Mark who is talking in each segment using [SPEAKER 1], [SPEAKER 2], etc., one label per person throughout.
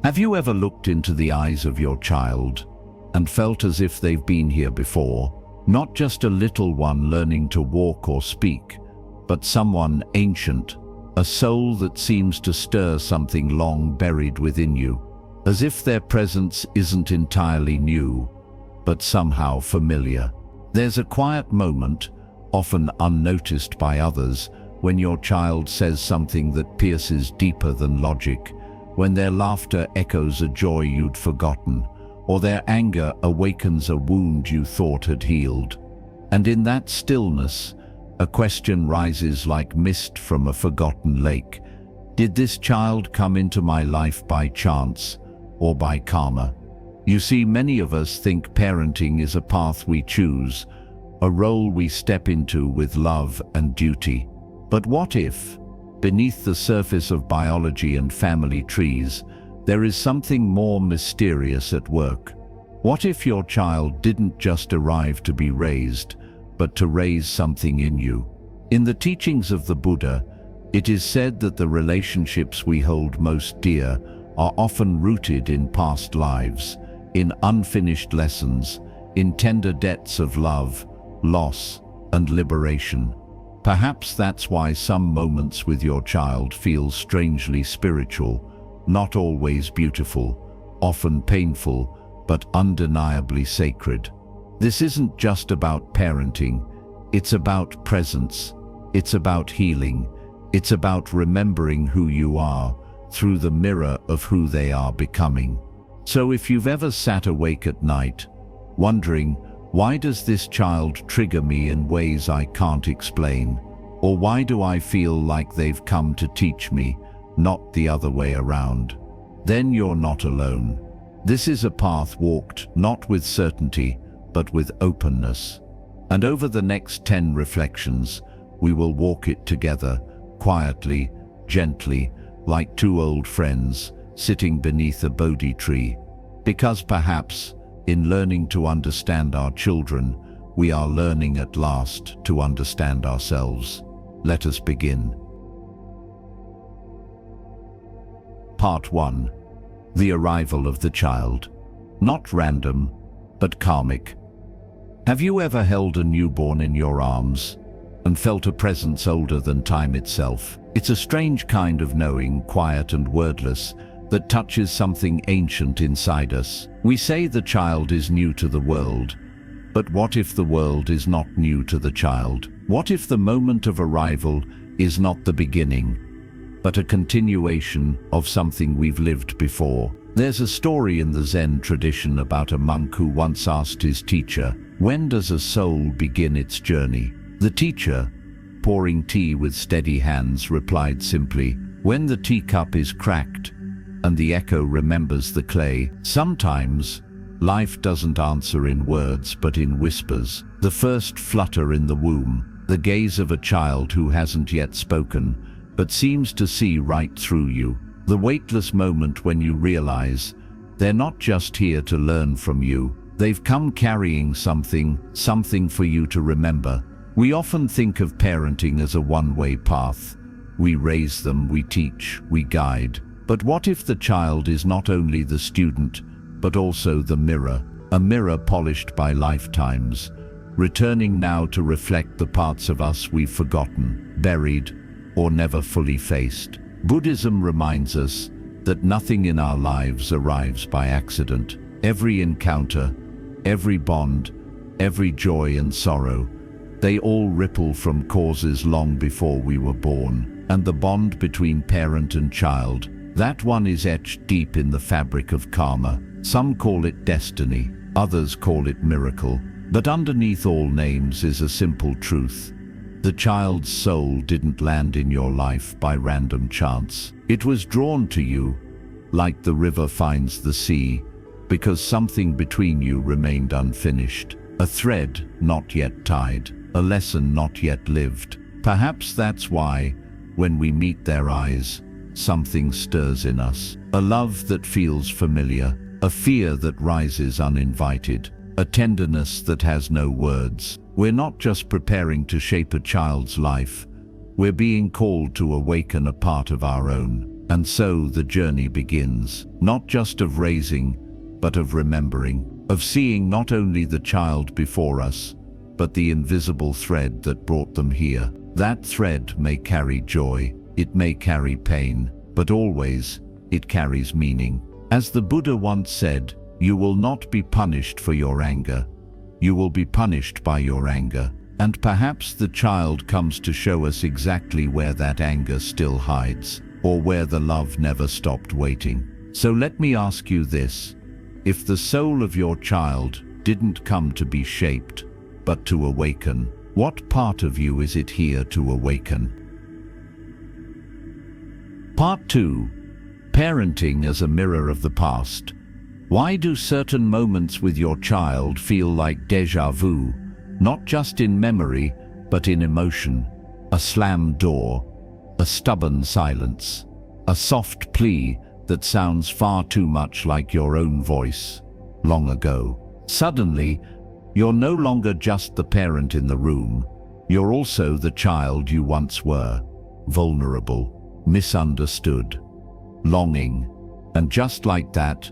[SPEAKER 1] Have you ever looked into the eyes of your child and felt as if they've been here before? Not just a little one learning to walk or speak, but someone ancient, a soul that seems to stir something long buried within you, as if their presence isn't entirely new, but somehow familiar. There's a quiet moment, often unnoticed by others, when your child says something that pierces deeper than logic, when their laughter echoes a joy you'd forgotten, or their anger awakens a wound you thought had healed. And in that stillness, a question rises like mist from a forgotten lake. Did this child come into my life by chance or by karma? You see, many of us think parenting is a path we choose, a role we step into with love and duty. But what if, beneath the surface of biology and family trees, there is something more mysterious at work? What if your child didn't just arrive to be raised, but to raise something in you? In the teachings of the Buddha, it is said that the relationships we hold most dear are often rooted in past lives, in unfinished lessons, in tender debts of love, loss, and liberation. Perhaps that's why some moments with your child feel strangely spiritual, not always beautiful, often painful, but undeniably sacred. This isn't just about parenting, it's about presence, it's about healing, it's about remembering who you are through the mirror of who they are becoming. So if you've ever sat awake at night, wondering, why does this child trigger me in ways I can't explain? Or why do I feel like they've come to teach me, not the other way around? Then you're not alone. This is a path walked not with certainty, but with openness. And over the next 10 reflections, we will walk it together, quietly, gently, like two old friends sitting beneath a Bodhi tree. Because perhaps, in learning to understand our children, we are learning at last to understand ourselves. Let us begin. Part 1. The arrival of the child. Not random, but karmic. Have you ever held a newborn in your arms and felt a presence older than time itself? It's a strange kind of knowing, quiet and wordless, that touches something ancient inside us. We say the child is new to the world, but what if the world is not new to the child? What if the moment of arrival is not the beginning, but a continuation of something we've lived before? There's a story in the Zen tradition about a monk who once asked his teacher, "When does a soul begin its journey?" The teacher, pouring tea with steady hands, replied simply, "When the teacup is cracked and the echo remembers the clay." Sometimes, life doesn't answer in words but in whispers. The first flutter in the womb, the gaze of a child who hasn't yet spoken, but seems to see right through you. The weightless moment when you realize they're not just here to learn from you, they've come carrying something for you to remember. We often think of parenting as a one-way path. We raise them, we teach, we guide. But what if the child is not only the student, but also the mirror, a mirror polished by lifetimes, returning now to reflect the parts of us we've forgotten, buried, or never fully faced? Buddhism reminds us that nothing in our lives arrives by accident. Every encounter, every bond, every joy and sorrow, they all ripple from causes long before we were born. And the bond between parent and child, that one is etched deep in the fabric of karma. Some call it destiny, others call it miracle. But underneath all names is a simple truth. The child's soul didn't land in your life by random chance. It was drawn to you, like the river finds the sea, because something between you remained unfinished. A thread not yet tied, a lesson not yet lived. Perhaps that's why, when we meet their eyes, something stirs in us. A love that feels familiar, a fear that rises uninvited, a tenderness that has no words. We're not just preparing to shape a child's life, we're being called to awaken a part of our own. And so the journey begins, not just of raising, but of remembering, of seeing not only the child before us, but the invisible thread that brought them here. That thread may carry joy, it may carry pain, but always it carries meaning. As the Buddha once said, you will not be punished for your anger. You will be punished by your anger. And perhaps the child comes to show us exactly where that anger still hides, or where the love never stopped waiting. So let me ask you this. If the soul of your child didn't come to be shaped, but to awaken, what part of you is it here to awaken? Part 2. Parenting as a mirror of the past. Why do certain moments with your child feel like déjà vu, not just in memory, but in emotion? A slammed door, a stubborn silence, a soft plea that sounds far too much like your own voice long ago. Suddenly, you're no longer just the parent in the room, you're also the child you once were, vulnerable, misunderstood, longing, and just like that,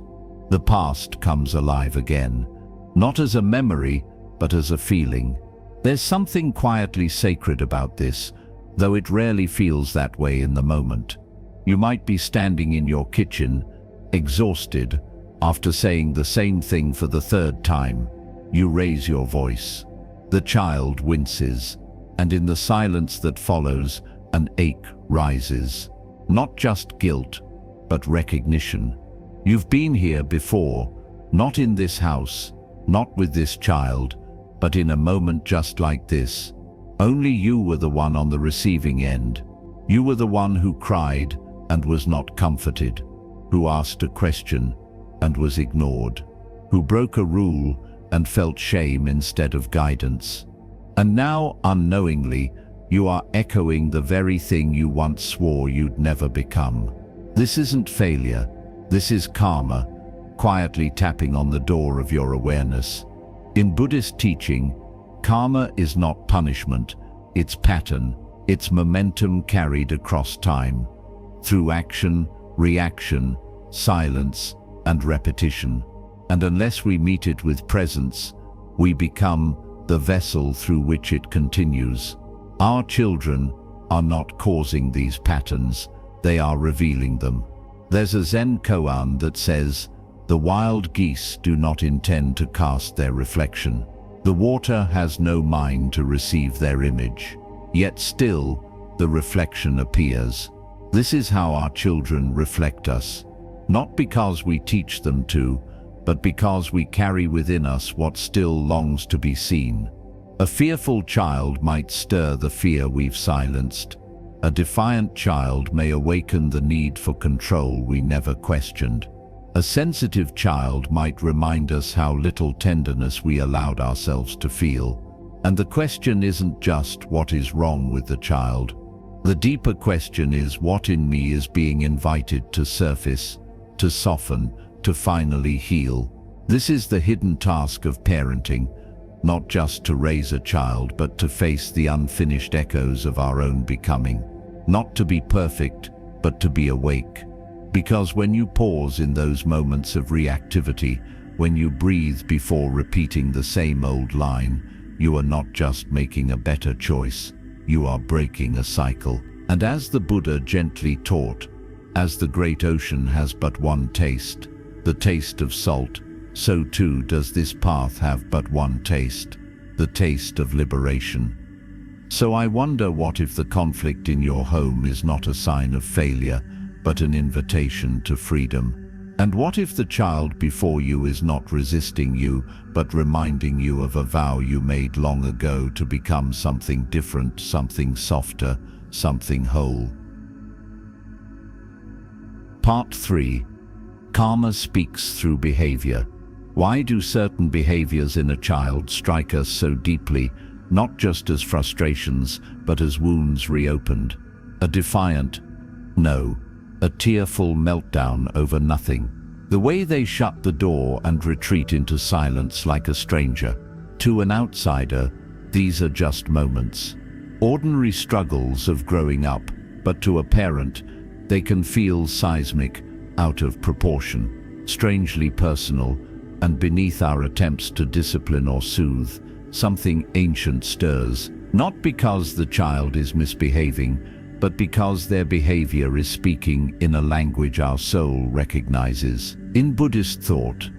[SPEAKER 1] the past comes alive again, not as a memory, but as a feeling. There's something quietly sacred about this, though it rarely feels that way in the moment. You might be standing in your kitchen, exhausted, after saying the same thing for the third time. You raise your voice. The child winces, and in the silence that follows, an ache rises. Not just guilt, but recognition. You've been here before, not in this house, not with this child, but in a moment just like this. Only you were the one on the receiving end. You were the one who cried and was not comforted, who asked a question and was ignored, who broke a rule and felt shame instead of guidance. And now, unknowingly, you are echoing the very thing you once swore you'd never become. This isn't failure, this is karma, quietly tapping on the door of your awareness. In Buddhist teaching, karma is not punishment, it's pattern, it's momentum carried across time, through action, reaction, silence, and repetition. And unless we meet it with presence, we become the vessel through which it continues. Our children are not causing these patterns, they are revealing them. There's a Zen koan that says, "The wild geese do not intend to cast their reflection. The water has no mind to receive their image. Yet still, the reflection appears." This is how our children reflect us, not because we teach them to, but because we carry within us what still longs to be seen. A fearful child might stir the fear we've silenced. A defiant child may awaken the need for control we never questioned. A sensitive child might remind us how little tenderness we allowed ourselves to feel. And the question isn't just what is wrong with the child. The deeper question is what in me is being invited to surface, to soften, to finally heal. This is the hidden task of parenting, not just to raise a child, but to face the unfinished echoes of our own becoming. Not to be perfect, but to be awake. Because when you pause in those moments of reactivity, when you breathe before repeating the same old line, you are not just making a better choice, you are breaking a cycle. And as the Buddha gently taught, as the great ocean has but one taste, the taste of salt, so too does this path have but one taste, the taste of liberation. So I wonder, what if the conflict in your home is not a sign of failure, but an invitation to freedom? And what if the child before you is not resisting you, but reminding you of a vow you made long ago to become something different, something softer, something whole? Part 3. Karma speaks through behavior. Why do certain behaviors in a child strike us so deeply, not just as frustrations, but as wounds reopened? A defiant no, a tearful meltdown over nothing. The way they shut the door and retreat into silence like a stranger. To an outsider, these are just moments. Ordinary struggles of growing up, but to a parent, They can feel seismic, out of proportion, strangely personal, and beneath our attempts to discipline or soothe, something ancient stirs, not because the child is misbehaving, but because their behavior is speaking in a language our soul recognizes. In Buddhist thought,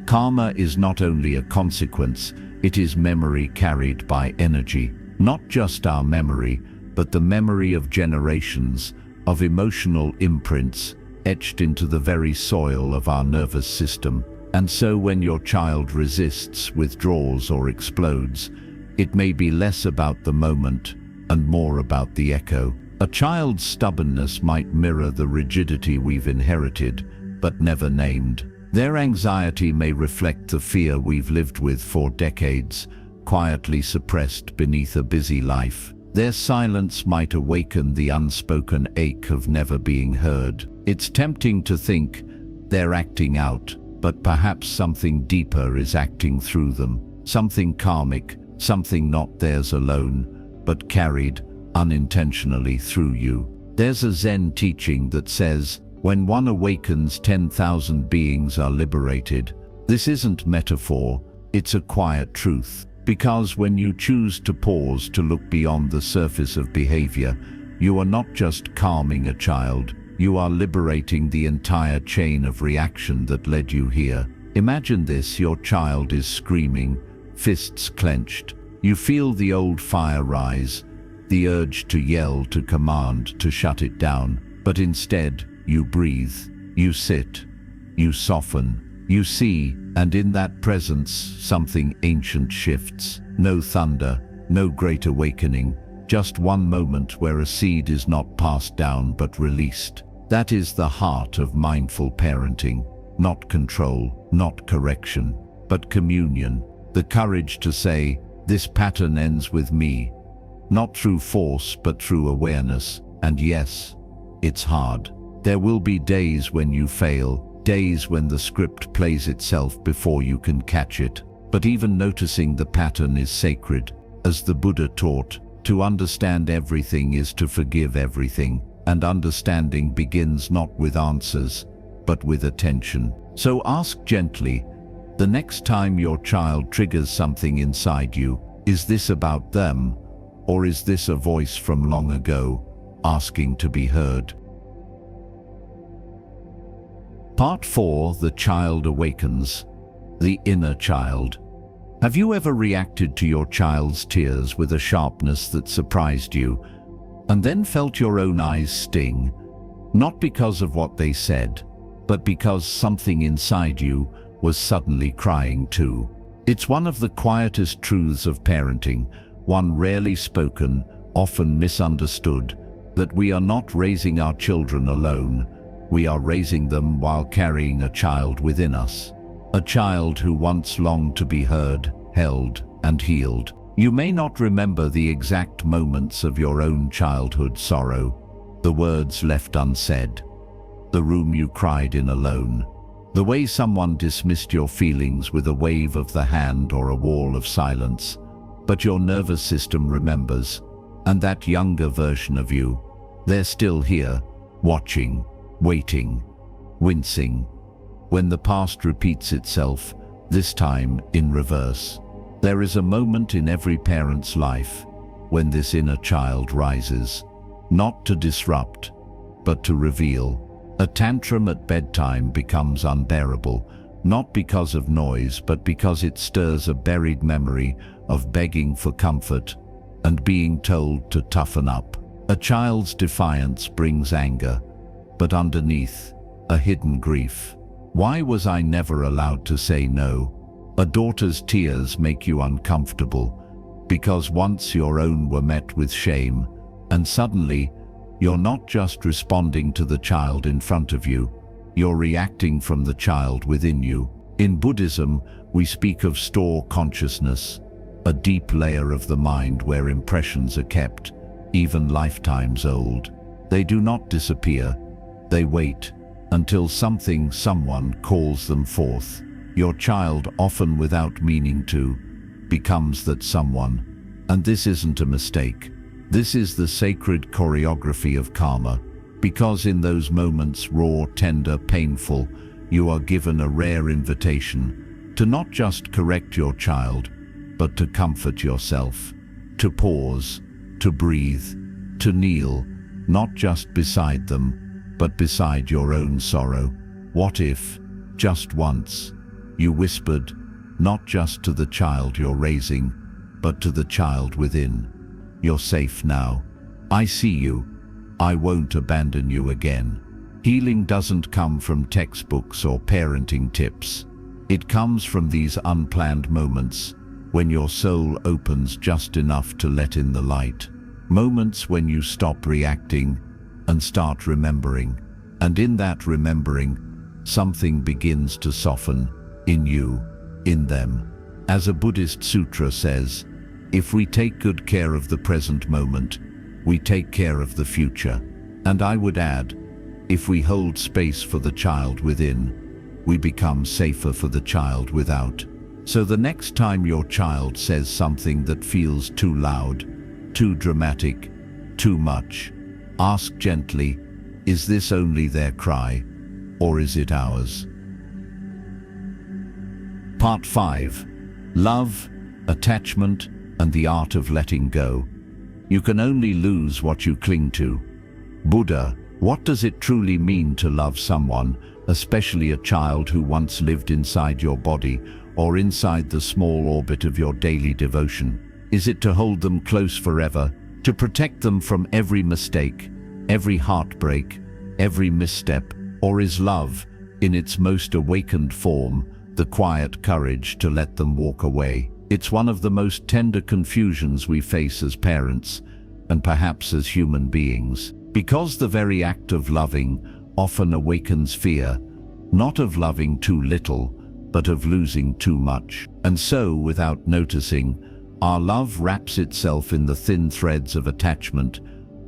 [SPEAKER 1] karma is not only a consequence, it is memory carried by energy. Not just our memory, but the memory of generations, of emotional imprints etched into the very soil of our nervous system. And so when your child resists, withdraws, or explodes, it may be less about the moment and more about the echo. A child's stubbornness might mirror the rigidity we've inherited, but never named. Their anxiety may reflect the fear we've lived with for decades, quietly suppressed beneath a busy life. Their silence might awaken the unspoken ache of never being heard. It's tempting to think they're acting out, but perhaps something deeper is acting through them. Something karmic, something not theirs alone, but carried unintentionally through you. There's a Zen teaching that says, when one awakens, 10,000 beings are liberated. This isn't metaphor, it's a quiet truth. Because when you choose to pause to look beyond the surface of behavior, you are not just calming a child, you are liberating the entire chain of reaction that led you here. Imagine this: your child is screaming, fists clenched. You feel the old fire rise, the urge to yell, to command, to shut it down. But instead, you breathe, you sit, you soften, you see, and in that presence, something ancient shifts. No thunder, no great awakening, just one moment where a seed is not passed down but released. That is the heart of mindful parenting. Not control, not correction, but communion. The courage to say, this pattern ends with me. Not through force, but through awareness. And yes, it's hard. There will be days when you fail, days when the script plays itself before you can catch it. But even noticing the pattern is sacred. As the Buddha taught, to understand everything is to forgive everything. And understanding begins not with answers, but with attention. So ask gently, the next time your child triggers something inside you, is this about them? Or is this a voice from long ago, asking to be heard? Part 4, The Child Awakens. The Inner Child. Have you ever reacted to your child's tears with a sharpness that surprised you, and then felt your own eyes sting? Not because of what they said, but because something inside you was suddenly crying too. It's one of the quietest truths of parenting, one rarely spoken, often misunderstood, that we are not raising our children alone. We are raising them while carrying a child within us. A child who once longed to be heard, held, and healed. You may not remember the exact moments of your own childhood sorrow, the words left unsaid, the room you cried in alone, the way someone dismissed your feelings with a wave of the hand or a wall of silence. But your nervous system remembers, and that younger version of you, they're still here, watching, waiting, wincing, when the past repeats itself, this time in reverse. There is a moment in every parent's life when this inner child rises, not to disrupt, but to reveal. A tantrum at bedtime becomes unbearable, not because of noise, but because it stirs a buried memory of begging for comfort and being told to toughen up. A child's defiance brings anger, but underneath, a hidden grief. Why was I never allowed to say no? A daughter's tears make you uncomfortable, because once your own were met with shame, and suddenly, you're not just responding to the child in front of you, you're reacting from the child within you. In Buddhism, we speak of store consciousness, a deep layer of the mind where impressions are kept, even lifetimes old. They do not disappear, they wait until something, someone calls them forth. Your child, often without meaning to, becomes that someone. And this isn't a mistake. This is the sacred choreography of karma. Because in those moments, raw, tender, painful, you are given a rare invitation to not just correct your child, but to comfort yourself, to pause, to breathe, to kneel, not just beside them, but beside your own sorrow. What if, just once, you whispered, not just to the child you're raising, but to the child within, "You're safe now. I see you. I won't abandon you again." Healing doesn't come from textbooks or parenting tips. It comes from these unplanned moments, when your soul opens just enough to let in the light. Moments when you stop reacting and start remembering. And in that remembering, something begins to soften, in you, in them. As a Buddhist sutra says, if we take good care of the present moment, we take care of the future. And I would add, if we hold space for the child within, we become safer for the child without. So the next time your child says something that feels too loud, too dramatic, too much, ask gently, is this only their cry, or is it ours? Part 5. Love, Attachment, and the Art of Letting Go. You can only lose what you cling to. Buddha, what does it truly mean to love someone, especially a child who once lived inside your body or inside the small orbit of your daily devotion? Is it to hold them close forever, to protect them from every mistake, every heartbreak, every misstep? Or is love, in its most awakened form, the quiet courage to let them walk away? It's one of the most tender confusions we face as parents, and perhaps as human beings. Because the very act of loving often awakens fear, not of loving too little, but of losing too much. And so, without noticing, our love wraps itself in the thin threads of attachment.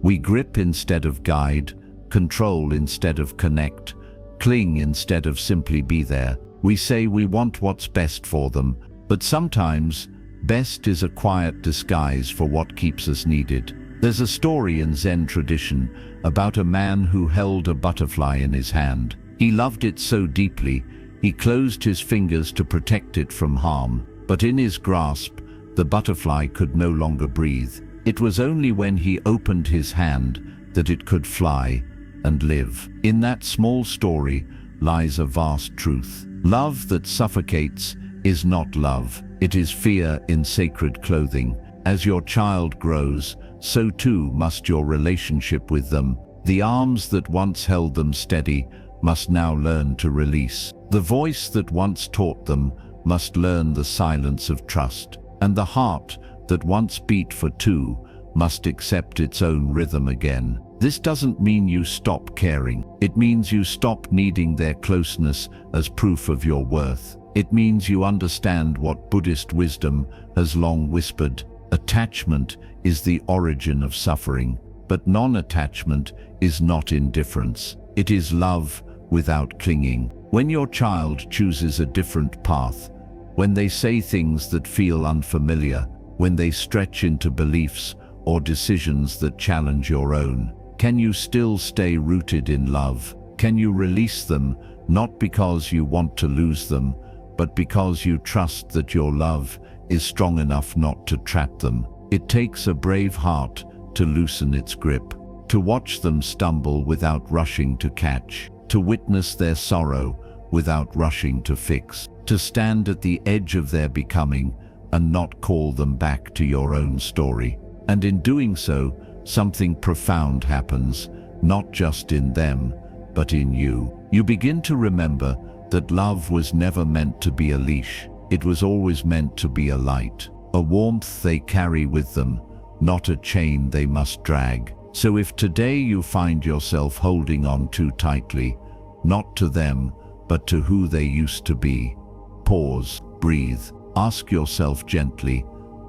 [SPEAKER 1] We grip instead of guide, control instead of connect, cling instead of simply be there. We say we want what's best for them, but sometimes, best is a quiet disguise for what keeps us needed. There's a story in Zen tradition about a man who held a butterfly in his hand. He loved it so deeply, he closed his fingers to protect it from harm. But in his grasp, the butterfly could no longer breathe. It was only when he opened his hand that it could fly and live. In that small story lies a vast truth. Love that suffocates is not love. It is fear in sacred clothing. As your child grows, so too must your relationship with them. The arms that once held them steady must now learn to release. The voice that once taught them must learn the silence of trust. And the heart that once beat for two must accept its own rhythm again. This doesn't mean you stop caring. It means you stop needing their closeness as proof of your worth. It means you understand what Buddhist wisdom has long whispered. Attachment is the origin of suffering, but non-attachment is not indifference. It is love without clinging. When your child chooses a different path, when they say things that feel unfamiliar, when they stretch into beliefs or decisions that challenge your own, can you still stay rooted in love? Can you release them, not because you want to lose them, but because you trust that your love is strong enough not to trap them? It takes a brave heart to loosen its grip, to watch them stumble without rushing to catch, to witness their sorrow without rushing to fix, to stand at the edge of their becoming and not call them back to your own story. And in doing so, something profound happens, not just in them, but in you. You begin to remember that love was never meant to be a leash. It was always meant to be a light, a warmth they carry with them, not a chain they must drag. So if today you find yourself holding on too tightly, not to them, but to who they used to be, pause, breathe, ask yourself gently,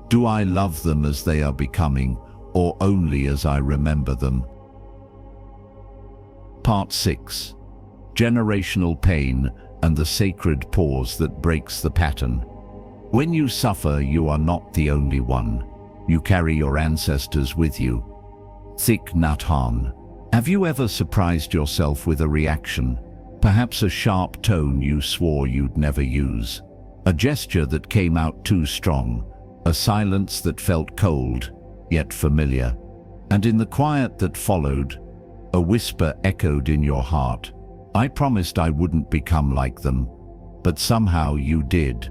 [SPEAKER 1] do I love them as they are becoming, or only as I remember them? Part 6. Generational pain and the sacred pause that breaks the pattern. When you suffer, you are not the only one. You carry your ancestors with you. Thich Nhat Hanh, Have you ever surprised yourself with a reaction? Perhaps a sharp tone you swore you'd never use, a gesture that came out too strong, a silence that felt cold, yet familiar. And in the quiet that followed, a whisper echoed in your heart. I promised I wouldn't become like them, but somehow you did.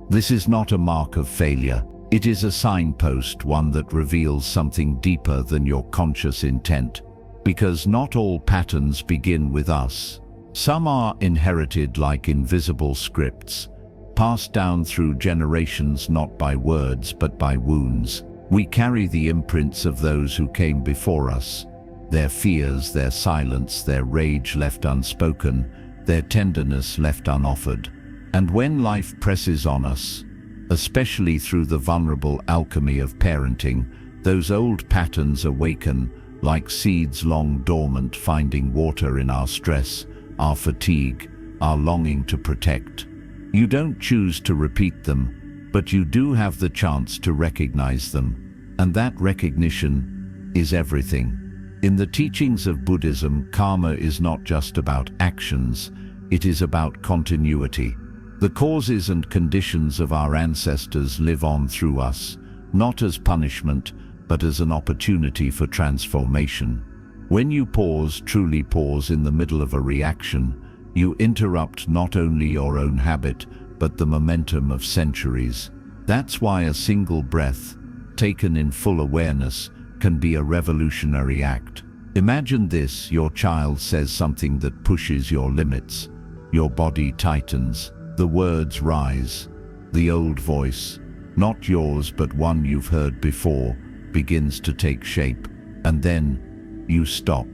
[SPEAKER 1] This is not a mark of failure. It is a signpost, one that reveals something deeper than your conscious intent. Because not all patterns begin with us. Some are inherited like invisible scripts, passed down through generations not by words but by wounds. We carry the imprints of those who came before us, their fears, their silence, their rage left unspoken, their tenderness left unoffered. And when life presses on us, especially through the vulnerable alchemy of parenting, those old patterns awaken like seeds long dormant, finding water in our stress, our fatigue, our longing to protect. You don't choose to repeat them, but you do have the chance to recognize them. And that recognition is everything. In the teachings of Buddhism, karma is not just about actions, it is about continuity. The causes and conditions of our ancestors live on through us, not as punishment, but as an opportunity for transformation. When you pause, truly pause in the middle of a reaction, you interrupt not only your own habit, but the momentum of centuries. That's why a single breath, taken in full awareness, can be a revolutionary act. Imagine this: your child says something that pushes your limits. Your body tightens, the words rise. The old voice, not yours but one you've heard before, begins to take shape. And then you stop,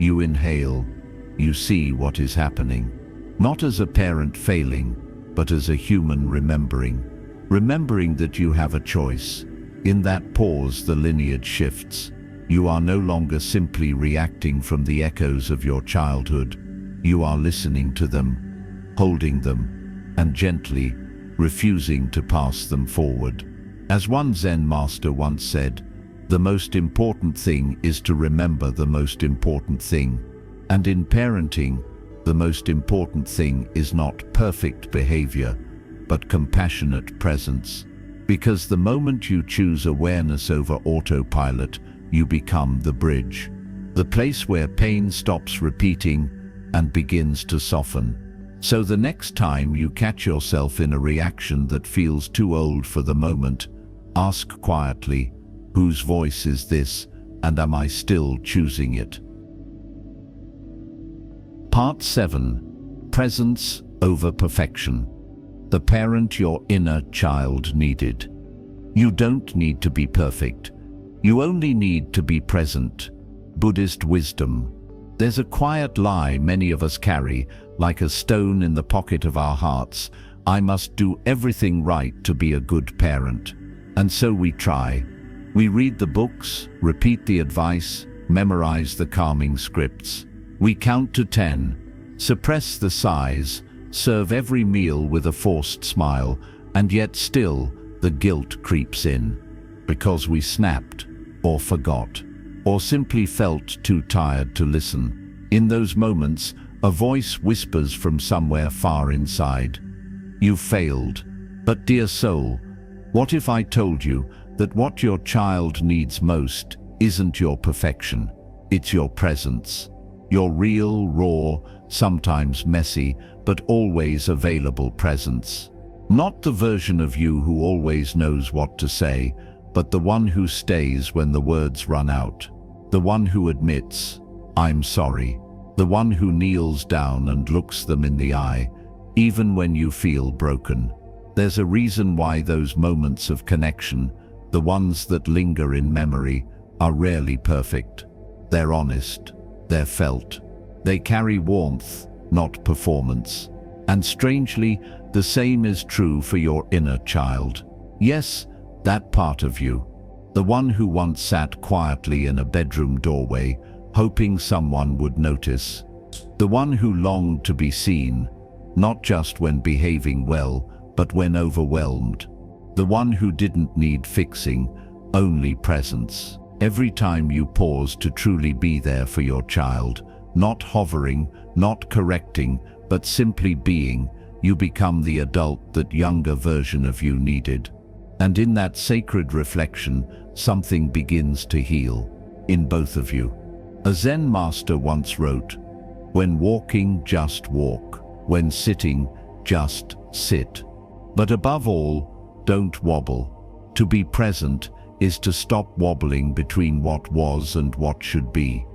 [SPEAKER 1] you inhale, you see what is happening. Not as a parent failing, but as a human remembering. Remembering that you have a choice. In that pause, the lineage shifts. You are no longer simply reacting from the echoes of your childhood. You are listening to them, holding them, and gently refusing to pass them forward. As one Zen master once said, the most important thing is to remember the most important thing. And in parenting, the most important thing is not perfect behavior, but compassionate presence. Because the moment you choose awareness over autopilot, you become the bridge. The place where pain stops repeating and begins to soften. So the next time you catch yourself in a reaction that feels too old for the moment, ask quietly, whose voice is this, and am I still choosing it? Part 7. Presence over perfection. The parent your inner child needed. You don't need to be perfect. You only need to be present. Buddhist wisdom. There's a quiet lie many of us carry, like a stone in the pocket of our hearts. I must do everything right to be a good parent. And so we try. We read the books, repeat the advice, memorize the calming scripts. We count to 10, suppress the sighs, serve every meal with a forced smile, and yet still the guilt creeps in. Because we snapped, or forgot, or simply felt too tired to listen. In those moments, a voice whispers from somewhere far inside, "You failed." But dear soul, what if I told you that what your child needs most isn't your perfection, it's your presence. Your real, raw, sometimes messy, but always available presence. Not the version of you who always knows what to say, but the one who stays when the words run out. The one who admits, "I'm sorry." The one who kneels down and looks them in the eye, even when you feel broken. There's a reason why those moments of connection, the ones that linger in memory, are rarely perfect. They're honest, they're felt. They carry warmth, not performance. And strangely, the same is true for your inner child. Yes, that part of you. The one who once sat quietly in a bedroom doorway, hoping someone would notice. The one who longed to be seen, not just when behaving well, but when overwhelmed. The one who didn't need fixing, only presence. Every time you pause to truly be there for your child, not hovering, not correcting, but simply being, you become the adult that younger version of you needed. And in that sacred reflection, something begins to heal in both of you. A Zen master once wrote, "When walking, just walk. When sitting, just sit. But above all, don't wobble. To be present is to stop wobbling between what was and what should be.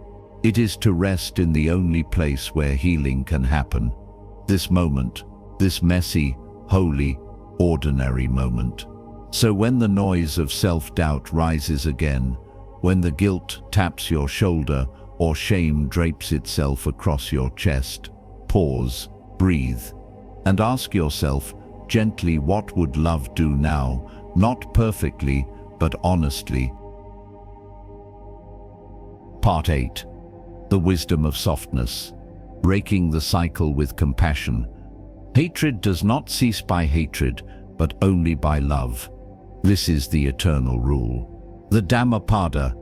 [SPEAKER 1] It is to rest in the only place where healing can happen. This moment, this messy, holy, ordinary moment." So when the noise of self-doubt rises again, when the guilt taps your shoulder or shame drapes itself across your chest, pause, breathe, and ask yourself gently, what would love do now? Not perfectly, but honestly. Part 8. The wisdom of softness. Breaking the cycle with compassion. Hatred does not cease by hatred, but only by love. This is the eternal rule. The Dhammapada.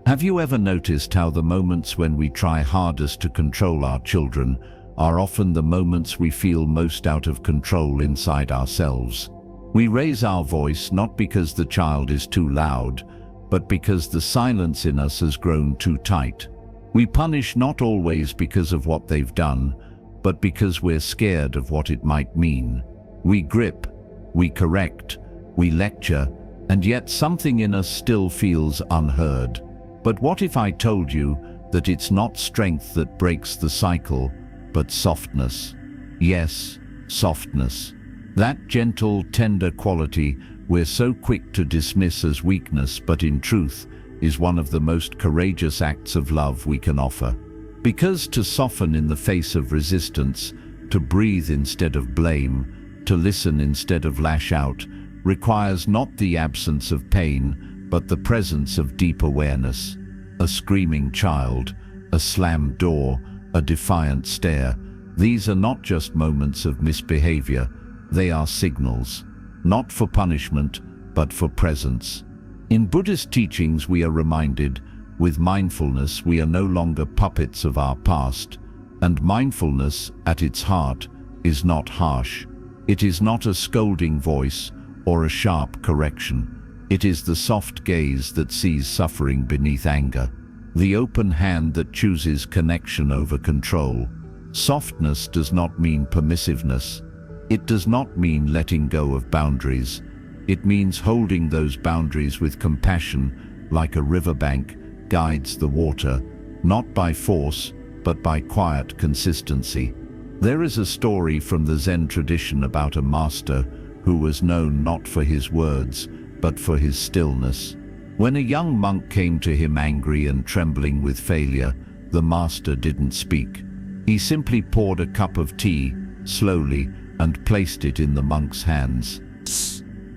[SPEAKER 1] Have you ever noticed how the moments when we try hardest to control our children are often the moments we feel most out of control inside ourselves? We raise our voice not because the child is too loud, but because the silence in us has grown too tight. We punish not always because of what they've done, but because we're scared of what it might mean. We grip, we correct, we lecture, and yet something in us still feels unheard. But what if I told you that it's not strength that breaks the cycle, but softness? Yes, softness. That gentle, tender quality we're so quick to dismiss as weakness, but in truth is one of the most courageous acts of love we can offer. Because to soften in the face of resistance, to breathe instead of blame, to listen instead of lash out, requires not the absence of pain, but the presence of deep awareness. A screaming child, a slammed door, a defiant stare. These are not just moments of misbehavior, they are signals, not for punishment, but for presence. In Buddhist teachings we are reminded, with mindfulness we are no longer puppets of our past, and mindfulness at its heart is not harsh. It is not a scolding voice or a sharp correction. It is the soft gaze that sees suffering beneath anger, the open hand that chooses connection over control. Softness does not mean permissiveness. It does not mean letting go of boundaries. It means holding those boundaries with compassion, like a riverbank guides the water, not by force, but by quiet consistency. There is a story from the Zen tradition about a master who was known not for his words, but for his stillness. When a young monk came to him angry and trembling with failure, the master didn't speak. He simply poured a cup of tea, slowly, and placed it in the monk's hands.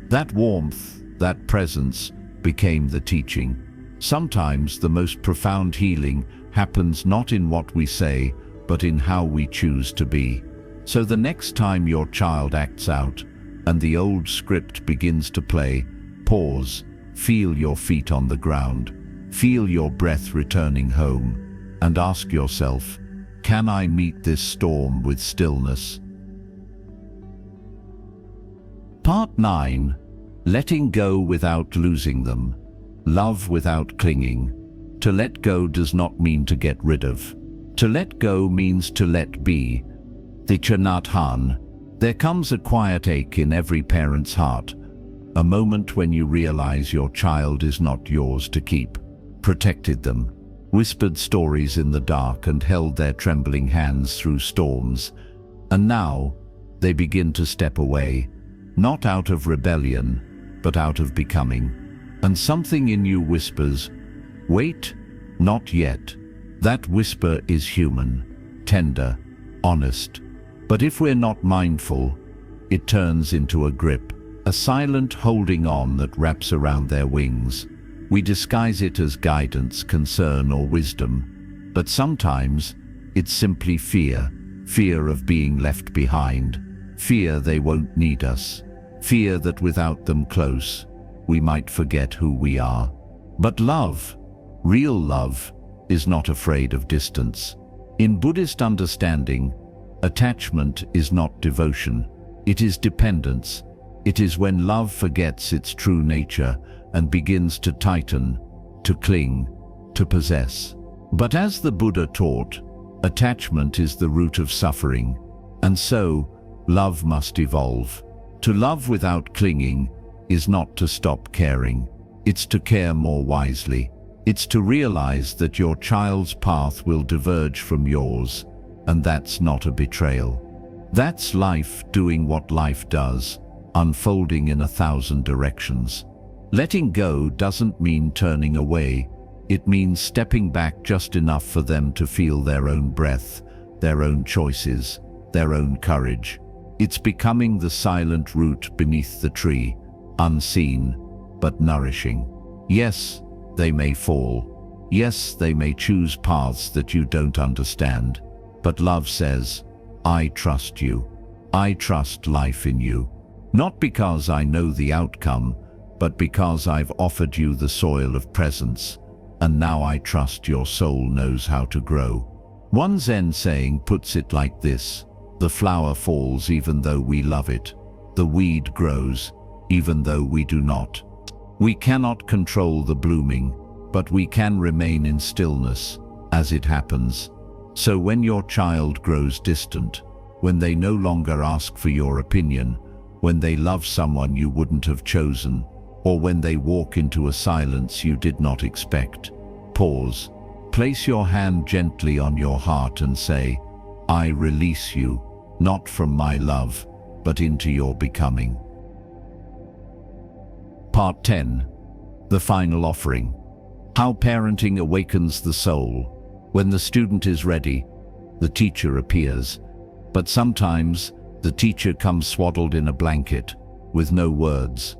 [SPEAKER 1] That warmth, that presence, became the teaching. Sometimes the most profound healing happens not in what we say, but in how we choose to be. So the next time your child acts out, and the old script begins to play, pause, feel your feet on the ground, feel your breath returning home, and ask yourself, can I meet this storm with stillness? Part 9. Letting go without losing them. Love without clinging. To let go does not mean to get rid of. To let go means to let be. Thich Nhat Hanh. There comes a quiet ache in every parent's heart, a moment when you realize your child is not yours to keep. Protected them, whispered stories in the dark and held their trembling hands through storms. And now, they begin to step away, not out of rebellion, but out of becoming. And something in you whispers, wait, not yet. That whisper is human, tender, honest. But if we're not mindful, it turns into a grip, a silent holding on that wraps around their wings. We disguise it as guidance, concern, or wisdom, but sometimes it's simply fear, fear of being left behind, fear they won't need us, fear that without them close, we might forget who we are. But love, Real love is not afraid of distance. In Buddhist understanding, attachment is not devotion, it is dependence. It is when love forgets its true nature and begins to tighten, to cling, to possess. But as the Buddha taught, attachment is the root of suffering, and so love must evolve. To love without clinging is not to stop caring, it's to care more wisely. It's to realize that your child's path will diverge from yours, and that's not a betrayal. That's life doing what life does, unfolding in 1,000 directions. Letting go doesn't mean turning away. It means stepping back just enough for them to feel their own breath, their own choices, their own courage. It's becoming the silent root beneath the tree, unseen, but nourishing. Yes, they may fall. Yes, they may choose paths that you don't understand. But love says, I trust you. I trust life in you. Not because I know the outcome, but because I've offered you the soil of presence, and now I trust your soul knows how to grow. One Zen saying puts it like this: the flower falls even though we love it. The weed grows even though we do not. We cannot control the blooming, but we can remain in stillness as it happens. So when your child grows distant, when they no longer ask for your opinion, when they love someone you wouldn't have chosen, or when they walk into a silence you did not expect, pause, place your hand gently on your heart and say, I release you, not from my love, but into your becoming. Part 10. The Final Offering. How Parenting Awakens the Soul. When the student is ready, the teacher appears. But sometimes, the teacher comes swaddled in a blanket, with no words,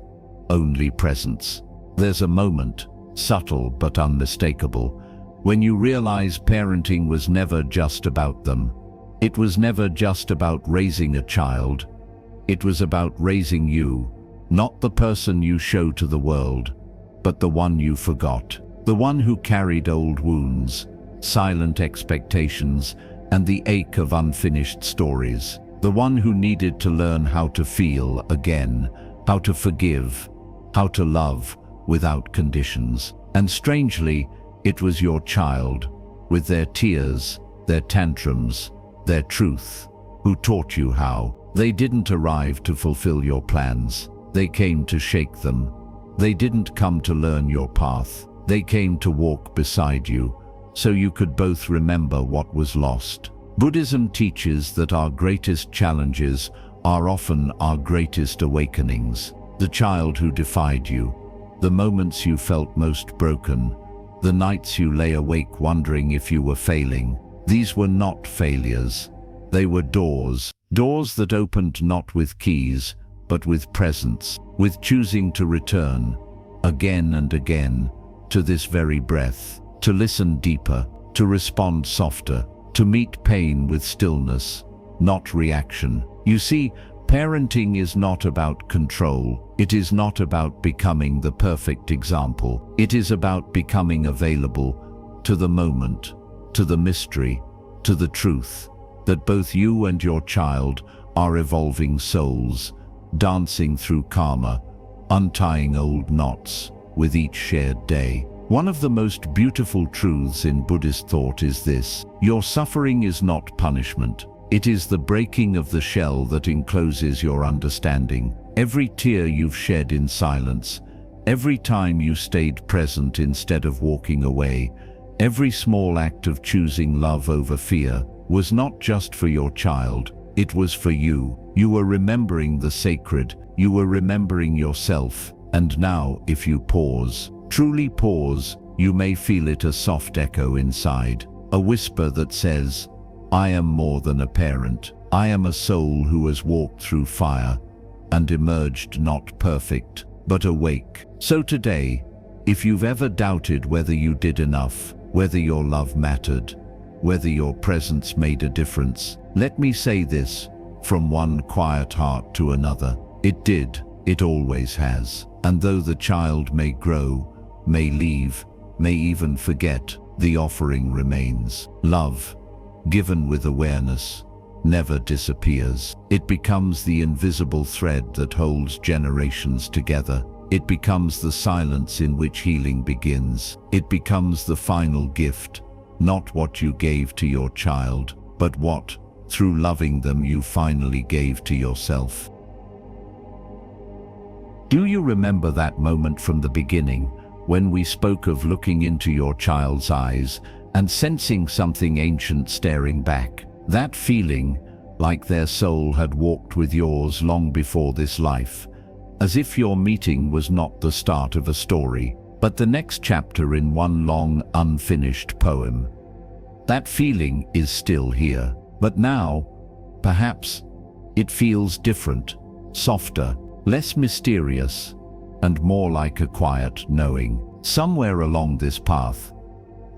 [SPEAKER 1] only presence. There's a moment, subtle but unmistakable, when you realize parenting was never just about them. It was never just about raising a child. It was about raising you. Not the person you show to the world, but the one you forgot. The one who carried old wounds, silent expectations, and the ache of unfinished stories. The one who needed to learn how to feel again, how to forgive, how to love without conditions. And strangely, it was your child, with their tears, their tantrums, their truth, who taught you how. They didn't arrive to fulfill your plans. They came to shake them. They didn't come to learn your path. They came to walk beside you, so you could both remember what was lost. Buddhism teaches that our greatest challenges are often our greatest awakenings. The child who defied you, the moments you felt most broken, the nights you lay awake wondering if you were failing. These were not failures. They were doors. Doors that opened not with keys, but with presence, with choosing to return, again and again, to this very breath, to listen deeper, to respond softer, to meet pain with stillness, not reaction. You see, parenting is not about control. It is not about becoming the perfect example. It is about becoming available to the moment, to the mystery, to the truth, that both you and your child are evolving souls, dancing through karma, untying old knots with each shared day. One of the most beautiful truths in Buddhist thought is this: your suffering is not punishment. It is the breaking of the shell that encloses your understanding. Every tear you've shed in silence, every time you stayed present instead of walking away, every small act of choosing love over fear was not just for your child, it was for you. You were remembering the sacred, you were remembering yourself, and now, if you pause, truly pause, you may feel it, a soft echo inside, a whisper that says, I am more than a parent. I am a soul who has walked through fire and emerged not perfect, but awake. So today, if you've ever doubted whether you did enough, whether your love mattered, whether your presence made a difference, let me say this, from one quiet heart to another: it did, it always has. And though the child may grow, may leave, may even forget, the offering remains. Love, given with awareness, never disappears. It becomes the invisible thread that holds generations together. It becomes the silence in which healing begins. It becomes the final gift, not what you gave to your child, but what, through loving them, you finally gave to yourself. Do you remember that moment from the beginning, when we spoke of looking into your child's eyes and sensing something ancient staring back? That feeling, like their soul had walked with yours long before this life, as if your meeting was not the start of a story, but the next chapter in one long, unfinished poem. That feeling is still here, but now, perhaps, it feels different, softer, less mysterious, and more like a quiet knowing. Somewhere along this path,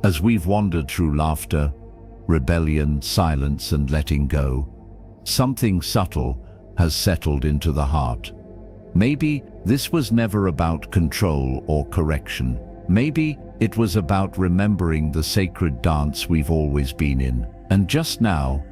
[SPEAKER 1] as we've wandered through laughter, rebellion, silence, and letting go, something subtle has settled into the heart. Maybe this was never about control or correction. Maybe it was about remembering the sacred dance we've always been in. And just now,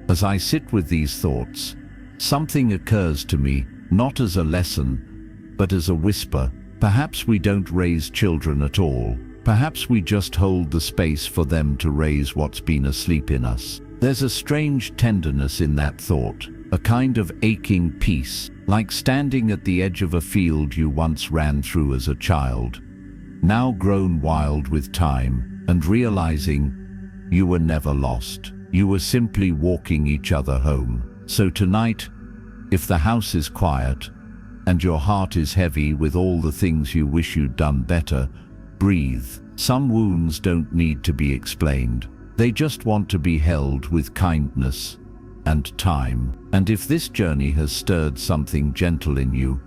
[SPEAKER 1] as I sit with these thoughts, something occurs to me, not as a lesson, but as a whisper. Perhaps we don't raise children at all. Perhaps we just hold the space for them to raise what's been asleep in us. There's a strange tenderness in that thought, a kind of aching peace, like standing at the edge of a field you once ran through as a child, now grown wild with time, and realizing you were never lost. You were simply walking each other home. So tonight, if the house is quiet and your heart is heavy with all the things you wish you'd done better, breathe. Some wounds don't need to be explained. They just want to be held with kindness and time. And if this journey has stirred something gentle in you,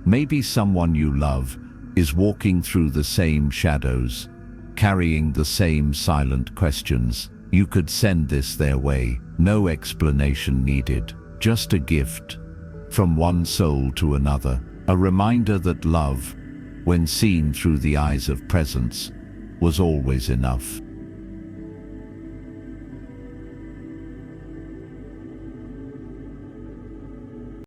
[SPEAKER 1] maybe someone you love is walking through the same shadows, carrying the same silent questions, you could send this their way. No explanation needed, just a gift from one soul to another, a reminder that love, when seen through the eyes of presence, was always enough.